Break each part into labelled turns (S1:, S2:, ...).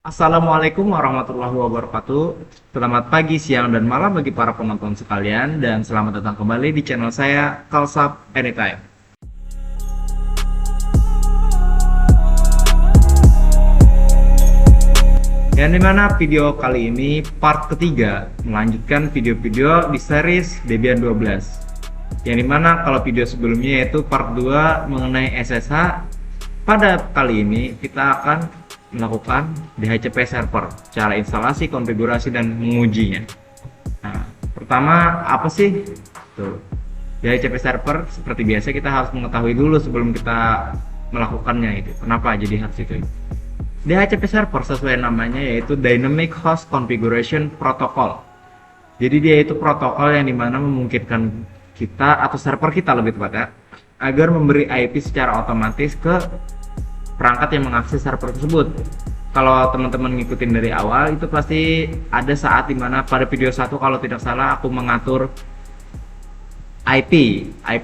S1: Assalamualaikum warahmatullahi wabarakatuh. Selamat pagi, siang, dan malam bagi para penonton sekalian, dan selamat datang kembali di channel saya, Kalsap Anytime. Yang dimana video kali ini part ketiga melanjutkan video-video di series Debian 12. Yang dimana kalau video sebelumnya yaitu part 2 mengenai SSH. Pada kali ini kita akan melakukan DHCP server, cara instalasi, konfigurasi, dan mengujinya. Nah, pertama apa sih? Tuh, DHCP server seperti biasa kita harus mengetahui dulu sebelum kita melakukannya itu. Kenapa jadi harus itu? DHCP server sesuai namanya yaitu Dynamic Host Configuration Protocol. Jadi dia itu protokol yang dimana memungkinkan kita atau server kita lebih tepatnya agar memberi IP secara otomatis ke perangkat yang mengakses server tersebut. Kalau teman-teman ngikutin dari awal itu pasti ada saat dimana pada video 1 kalau tidak salah aku mengatur IP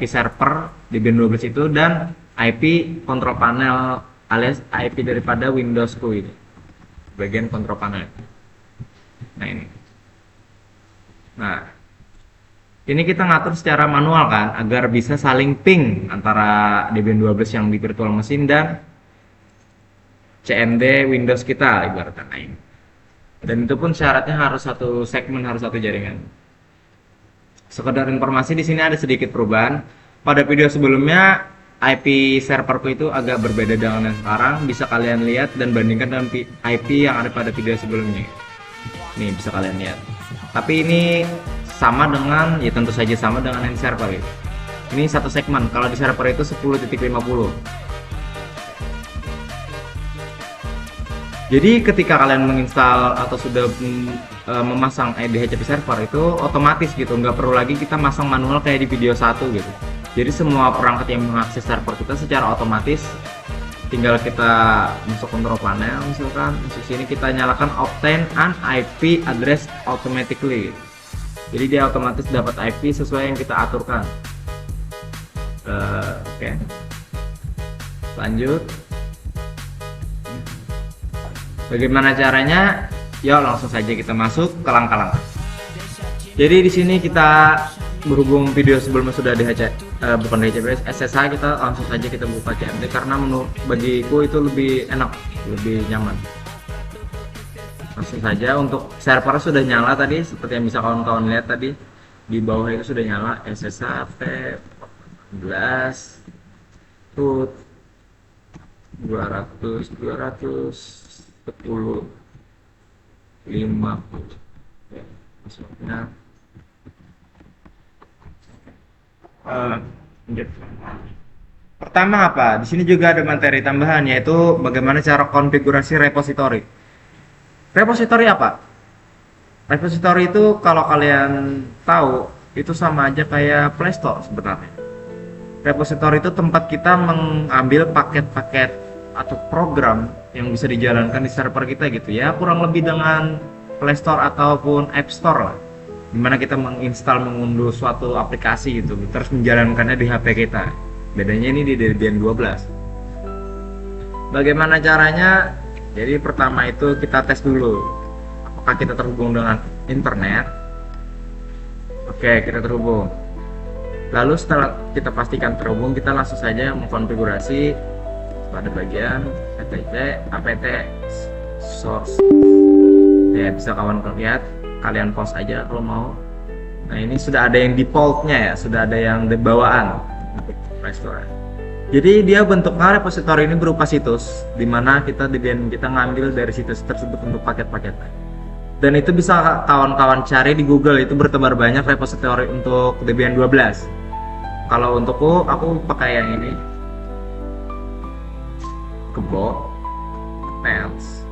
S1: server di Debian 12 itu dan IP control panel alias IP daripada Windowsku ini bagian control panel. Nah ini kita ngatur secara manual kan agar bisa saling ping antara Debian 12 yang di virtual machine dan CMD Windows kita ibaratnya ini. Dan itu pun syaratnya harus satu segmen, harus satu jaringan. Sekedar informasi di sini ada sedikit perubahan. Pada video sebelumnya IP serverku itu agak berbeda dengan yang sekarang. Bisa kalian lihat dan bandingkan dengan IP yang ada pada video sebelumnya. Nih bisa kalian lihat. Tapi ini sama dengan, ya tentu saja sama dengan yang server itu. Ini satu segmen. Kalau di server itu 10.50. Jadi ketika kalian menginstal atau sudah memasang DHCP server itu otomatis gitu, nggak perlu lagi kita masang manual kayak di video 1 gitu. Jadi semua perangkat yang mengakses server kita secara otomatis tinggal kita masuk control panel, misalkan di sini kita nyalakan obtain an IP address automatically. Jadi dia otomatis dapat IP sesuai yang kita aturkan. Oke. Lanjut. Bagaimana caranya? Yuk langsung saja kita masuk ke langkah-langkah. Jadi di sini kita berhubung video sebelumnya sudah bukan DHCP SSH, kita langsung saja kita buka CMD karena menurut bagiku itu lebih enak, lebih nyaman. Langsung saja untuk server sudah nyala tadi seperti yang bisa kawan-kawan lihat tadi di bawah itu sudah nyala SSH P14 root 200 50 ya, maksudnya pertama apa? Di sini juga ada materi tambahan yaitu bagaimana cara konfigurasi repository. Repository apa? Repository itu kalau kalian tahu itu sama aja kayak Play Store sebenarnya. Repository itu tempat kita mengambil paket-paket atau program yang bisa dijalankan di server kita gitu ya, kurang lebih dengan Play Store ataupun App Store lah, dimana kita menginstal, mengunduh suatu aplikasi gitu terus menjalankannya di HP kita. Bedanya ini di Debian 12. Bagaimana caranya? Jadi pertama itu kita tes dulu apakah kita terhubung dengan internet. Oke, kita terhubung. Lalu setelah kita pastikan terhubung, kita langsung saja mengkonfigurasi pada bagian etc apt source. Ya bisa kawan lihat, kalian pause aja kalau mau. Nah ini sudah ada yang defaultnya ya, sudah ada yang bawaan Play Store. Jadi dia bentuknya repository ini berupa situs, dimana kita ngambil dari situs tersebut untuk paket-paket. Dan itu bisa kawan-kawan cari di Google, itu bertebar banyak repository untuk Debian 12. Kalau untukku, aku pakai yang ini, Kebo, Pels,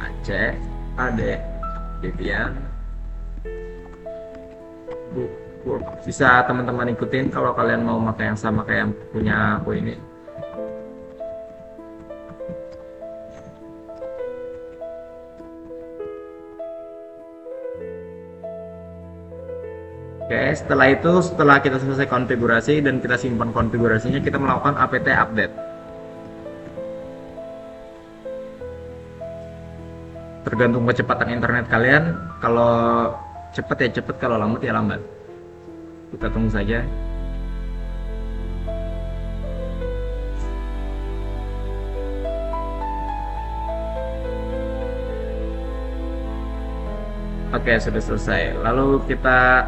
S1: Aceh, Ade, Debian, Bookwork. Bisa teman-teman ikutin kalau kalian mau pakai yang sama kayak yang punya aku ini. Oke, setelah kita selesai konfigurasi dan kita simpan konfigurasinya, kita melakukan apt update. tergantung kecepatan internet kalian. Kalau cepat ya cepat, kalau lambat ya lambat. Kita tunggu saja. Oke, sudah selesai. Lalu kita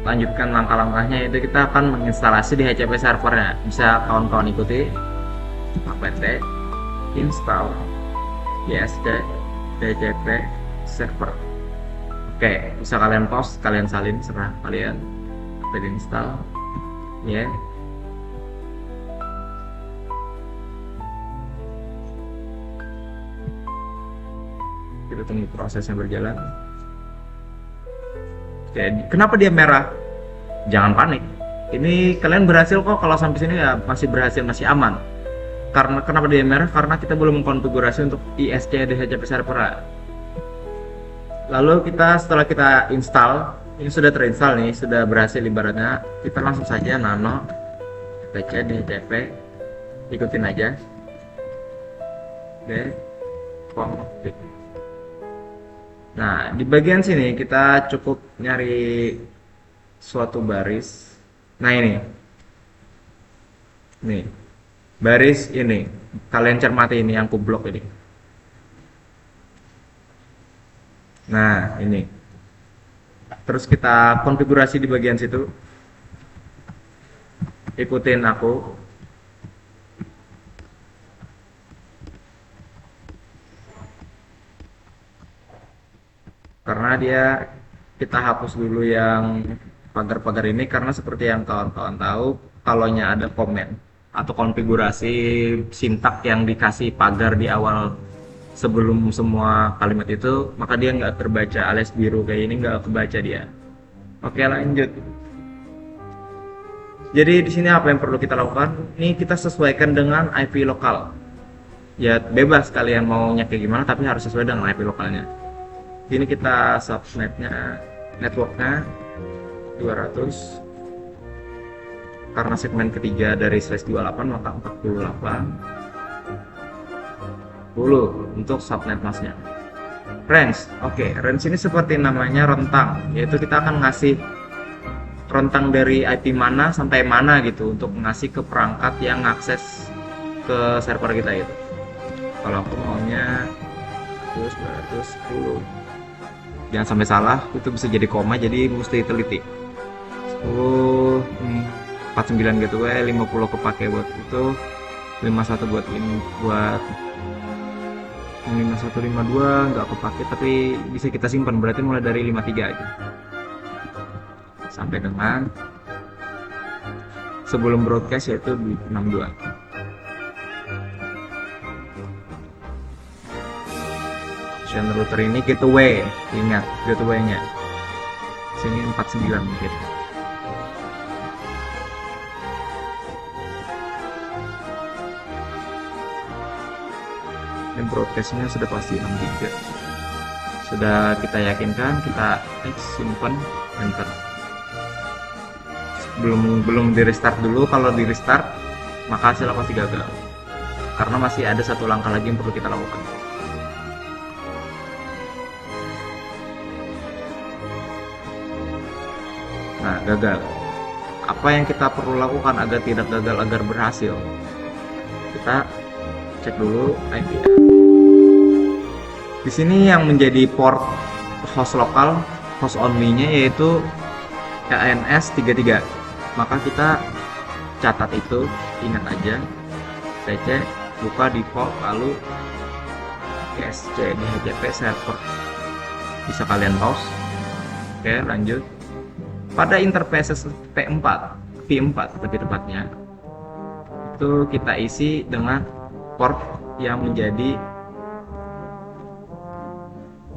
S1: lanjutkan langkah-langkahnya, yaitu kita akan menginstalasi di HCP servernya. Bisa kawan-kawan ikuti. apt install ysd DHCP server. Oke, bisa kalian pause, kalian salin, serah kalian. Apt install ya. Kita tunggu prosesnya berjalan. Jadi kenapa dia merah? Jangan panik. Ini kalian berhasil kok, kalau sampai sini ya masih berhasil, masih aman. Karena kenapa dia merah? Karena kita belum mengkonfigurasi untuk ISC DHCP server. Lalu setelah kita install, ini sudah terinstall nih, sudah berhasil ibaratnya. Kita langsung saja nano pc DHCP, ikutin aja. Config. Nah, di bagian sini kita cukup nyari suatu baris. Nah, ini. Nih. Baris ini. Kalian cermati ini yang kublok ini. Nah, ini. Terus kita konfigurasi di bagian situ. Ikutin aku. Karena kita hapus dulu yang pagar-pagar ini, karena seperti yang kawan-kawan tahu, kalaunya ada komen atau konfigurasi sintak yang dikasih pagar di awal sebelum semua kalimat itu, maka dia nggak terbaca, alias biru kayak ini nggak kebaca dia. Oke, lanjut. Jadi di sini apa yang perlu kita lakukan? Ini kita sesuaikan dengan IP lokal. Ya bebas kalian maunya kayak gimana, tapi harus sesuai dengan IP lokalnya. Ini kita subnetnya, networknya 200. Karena segmen ketiga dari /28 maka 48 untuk subnet masnya. Range, oke, range ini seperti namanya rentang, yaitu kita akan ngasih rentang dari IP mana sampai mana gitu untuk ngasih ke perangkat yang akses ke server kita itu. Kalau aku maunya 210. Jangan sampai salah, itu bisa jadi koma, jadi mesti teliti. 10 49 gateway, 50 kepake buat itu, 51 buat ini, buat 5152 nggak kepake tapi bisa kita simpan, berarti mulai dari 53 aja sampai dengan sebelum broadcast, yaitu di 62. Router ini gateway, ingat gateway-nya sini 49 mungkin. Dan broadcast-nya sudah pasti 63. Sudah kita yakinkan, kita simpan, enter. Belum di restart dulu. Kalau di restart maka hasilnya pasti gagal, karena masih ada satu langkah lagi yang perlu kita lakukan. Nah, gagal. Apa yang kita perlu lakukan agar tidak gagal, agar berhasil? Kita cek dulu IP. Di sini yang menjadi port host lokal, host only-nya yaitu ENS33. Maka kita catat itu, ingat aja. PC buka default, lalu ISC DHCP server. Bisa kalian pause. Oke, lanjut. Pada interface V4 lebih tepatnya, itu kita isi dengan port yang menjadi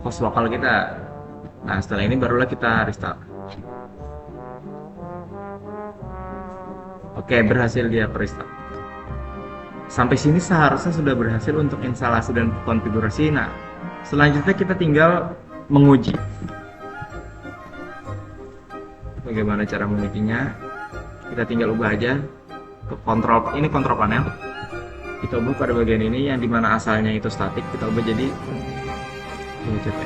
S1: host lokal kita. Nah, setelah ini barulah kita restart. Oke, berhasil dia restart. Sampai sini seharusnya sudah berhasil untuk instalasi dan konfigurasi. Nah, selanjutnya kita tinggal menguji. Bagaimana cara mengujinya? Kita tinggal ubah aja ke kontrol. Ini kontrol panel. Kita ubah pada bagian ini yang dimana asalnya itu statik, kita ubah jadi DHCP.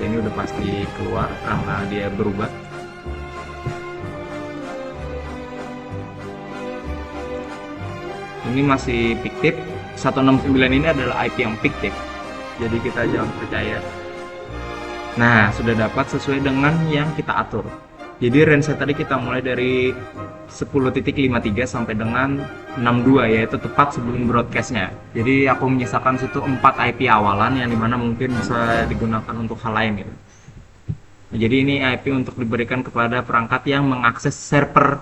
S1: Ini udah pasti keluar karena dia berubah. Ini masih fiktif. 169 ini adalah IP yang fiktif, jadi kita jangan percaya. Nah, sudah dapat sesuai dengan yang kita atur. Jadi range tadi kita mulai dari 10.53 sampai dengan 62, yaitu tepat sebelum broadcastnya. Jadi aku menyisakan situ 4 IP awalan yang dimana mungkin bisa digunakan untuk hal lain gitu. Jadi ini IP untuk diberikan kepada perangkat yang mengakses server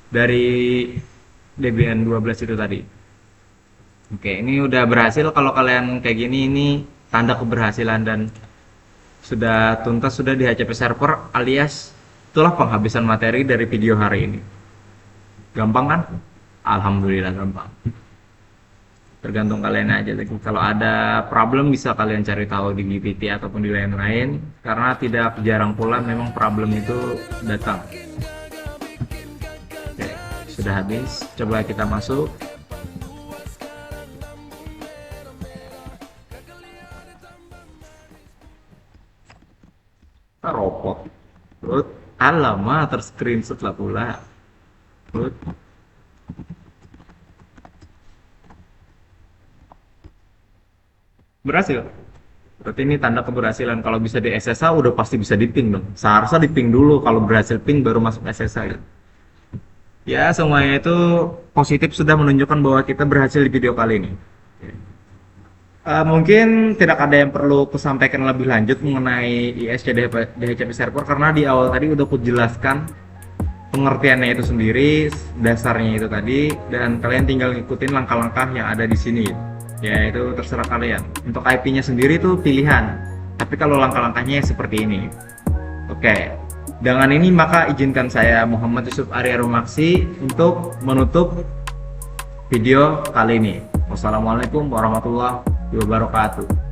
S1: dari Debian 12 itu tadi. Oke, ini udah berhasil. Kalau kalian kayak gini, ini tanda keberhasilan dan sudah tuntas, sudah di HCP server, alias itulah penghabisan materi dari video hari ini. Gampang kan? Alhamdulillah gampang. Tergantung kalian aja. Kalau ada problem bisa kalian cari tahu di GPT ataupun di lain-lain, karena tidak jarang pula memang problem itu datang. Oke, sudah habis. Coba kita masuk. Robot. Alamak, terscreenshot lah pula. Berhasil. Berarti ini tanda keberhasilan. Kalau bisa di SSH udah pasti bisa di ping dong. Seharusnya di ping dulu, kalau berhasil ping baru masuk SSH. Ya, semuanya itu positif, sudah menunjukkan bahwa kita berhasil di video kali ini. Mungkin tidak ada yang perlu kusampaikan lebih lanjut mengenai ISC DHCP server, karena di awal tadi udah kujelaskan pengertiannya itu sendiri, dasarnya itu tadi, dan kalian tinggal ngikutin langkah-langkah yang ada di sini. Ya, itu terserah kalian. Untuk IP-nya sendiri itu pilihan, tapi kalau langkah-langkahnya seperti ini. Oke, dengan ini maka izinkan saya Muhammad Yusuf Arya Rumaksi untuk menutup video kali ini. Wassalamualaikum warahmatullahi wabarakatuh.